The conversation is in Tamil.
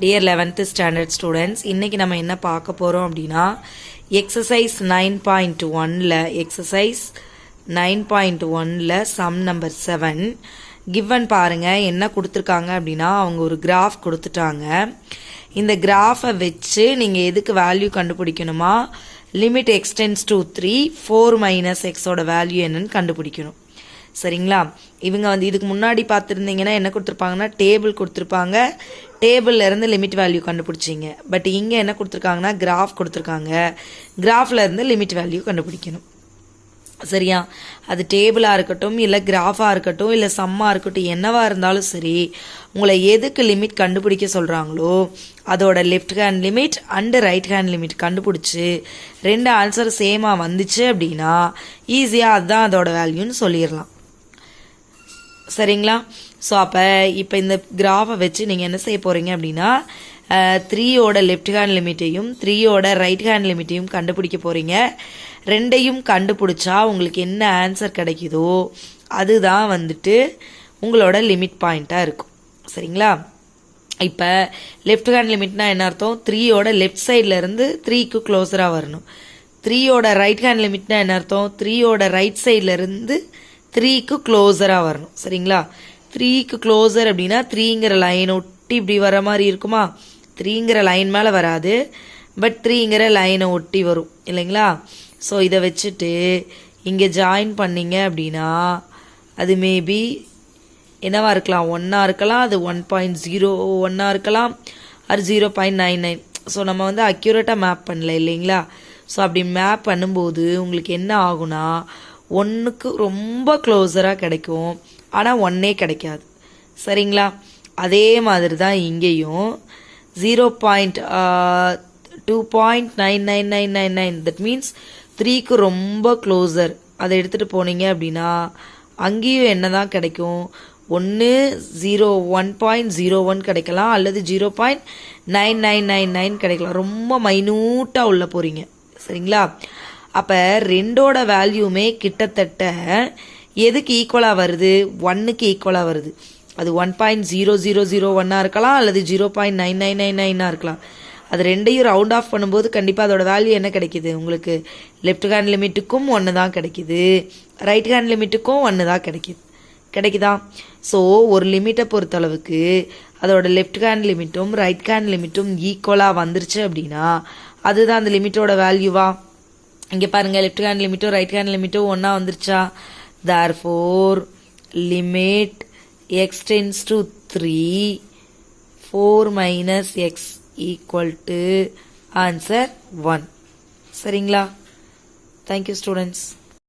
டியர் 11th ஸ்டாண்டர்ட் ஸ்டூடெண்ட்ஸ், இன்றைக்கி நம்ம என்ன பார்க்க போகிறோம் அப்படின்னா எக்ஸசைஸ் 9.1ல் எக்ஸசைஸ் 9.1ல் சம் நம்பர் 7 கிவன் பாருங்கள். என்ன கொடுத்துருக்காங்க அப்படின்னா அவங்க ஒரு கிராஃப் கொடுத்துட்டாங்க. இந்த கிராஃபை வச்சு நீங்கள் எதுக்கு வேல்யூ கண்டுபிடிக்கணுமா, லிமிட் எக்ஸ்டென்ஸ் டு 3 4 மைனஸ் எக்ஸோட வேல்யூ என்னன்னு கண்டுபிடிக்கணும். சரிங்களா? இவங்க இதுக்கு முன்னாடி பார்த்துருந்தீங்கன்னா என்ன கொடுத்துருப்பாங்கன்னா டேபிள் கொடுத்துருப்பாங்க, டேபிள்ல இருந்து லிமிட் வேல்யூ கண்டுபிடிச்சிங்க. பட் இங்கே என்ன கொடுத்துருக்காங்கன்னா கிராஃப் கொடுத்துருக்காங்க, கிராஃப்ல இருந்து லிமிட் வேல்யூ கண்டுபிடிக்கணும். சரியா? அது டேபிளாக இருக்கட்டும், இல்லை கிராஃபாக இருக்கட்டும், இல்லை சம்மாக இருக்கட்டும், என்னவாக இருந்தாலும் சரி, உங்களை எதுக்கு லிமிட் கண்டுபிடிக்க சொல்கிறாங்களோ அதோட left hand limit and right hand limit கண்டுபிடிச்சி ரெண்டு ஆன்சர் சேமாக வந்துச்சு அப்படின்னா ஈஸியாக அதுதான் அதோட வேல்யூன்னு சொல்லிடலாம். சரிங்களா? ஸோ இப்போ இந்த கிராஃபை வச்சு நீங்கள் என்ன செய்ய போகிறீங்க அப்படின்னா 3யோட லெஃப்ட் ஹேண்ட் லிமிட்டையும் 3யோட ரைட் ஹேண்ட் லிமிட்டையும் கண்டுபிடிக்க போகிறீங்க. ரெண்டையும் கண்டுபிடிச்சா உங்களுக்கு என்ன ஆன்சர் கிடைக்குதோ அதுதான் உங்களோட லிமிட் பாயிண்ட்டாக இருக்கும். சரிங்களா? இப்போ லெஃப்ட் ஹேண்ட் லிமிட்னா என்ன அர்த்தம்? 3யோட லெஃப்ட் சைடில் இருந்து 3க்கு க்ளோஸராக வரணும். 3யோட ரைட் ஹேண்ட் லிமிட்னா என்ன அர்த்தம்? 3யோட ரைட் சைடில் இருந்து 3க்கு க்ளோஸராக வரணும். சரிங்களா? 3க்கு க்ளோஸர் அப்படின்னா 3ங்கிற லைன் ஒட்டி இப்படி வர மாதிரி இருக்குமா? 3ங்கிற லைன் மேலே வராது, பட் 3ங்கிற லைனை ஒட்டி வரும் இல்லைங்களா? ஸோ இதை வச்சுட்டு இங்கே ஜாயின் பண்ணிங்க அப்படின்னா அது மேபி என்னவா இருக்கலாம், 1 இருக்கலாம், அது 1.01 இருக்கலாம், அது 0.99. ஸோ நம்ம அக்யூரேட்டாக மேப் பண்ணல இல்லைங்களா? ஸோ அப்படி மேப் பண்ணும்போது உங்களுக்கு என்ன ஆகுனா 1க்கு ரொம்ப க்ளோஸராக கிடைக்கும், ஆனால் 1 கிடைக்காது. சரிங்களா? அதே மாதிரி தான் இங்கேயும் 0.2.99999 தட் மீன்ஸ் 3க்கு ரொம்ப க்ளோஸர் அதை எடுத்துகிட்டு போனீங்க அப்படின்னா அங்கேயும் என்ன தான் கிடைக்கும், 1.01 கிடைக்கலாம், அல்லது 0.9999 கிடைக்கலாம். ரொம்ப மைனூட்டாக உள்ள போகிறீங்க. சரிங்களா? அப்போ ரெண்டோட வேல்யூமே கிட்டத்தட்ட எதுக்கு ஈக்குவலாக வருது? 1க்கு ஈக்குவலாக வருது. அது 1.0001 இருக்கலாம், அல்லது 0.9999 இருக்கலாம். அது ரெண்டையும் ரவுண்ட் ஆஃப் பண்ணும்போது கண்டிப்பாக அதோட வேல்யூ என்ன கிடைக்கிது உங்களுக்கு? லெஃப்ட் ஹேண்ட் லிமிட்டுக்கும் 1 தான் கிடைக்கிது, ரைட் ஹேண்ட் லிமிட்டுக்கும் 1 தான் கிடைக்குதா? ஸோ ஒரு லிமிட்டை பொறுத்தளவுக்கு அதோட லெஃப்ட் ஹேண்ட் லிமிட்டும் ரைட் ஹேண்ட் லிமிட்டும் ஈக்குவலாக வந்துருச்சு அப்படின்னா அதுதான் அந்த லிமிட்டோட வேல்யூவா? இங்கே பாருங்கள், லெஃப்ட் ஹேண்ட் லிமிட்டும் ரைட் ஹேண்ட் லிமிட்டும் ஒன்றா வந்துருச்சா? therefore limit x tends to 3 4 minus x equal to answer 1. சரிங்களா? Thank you students.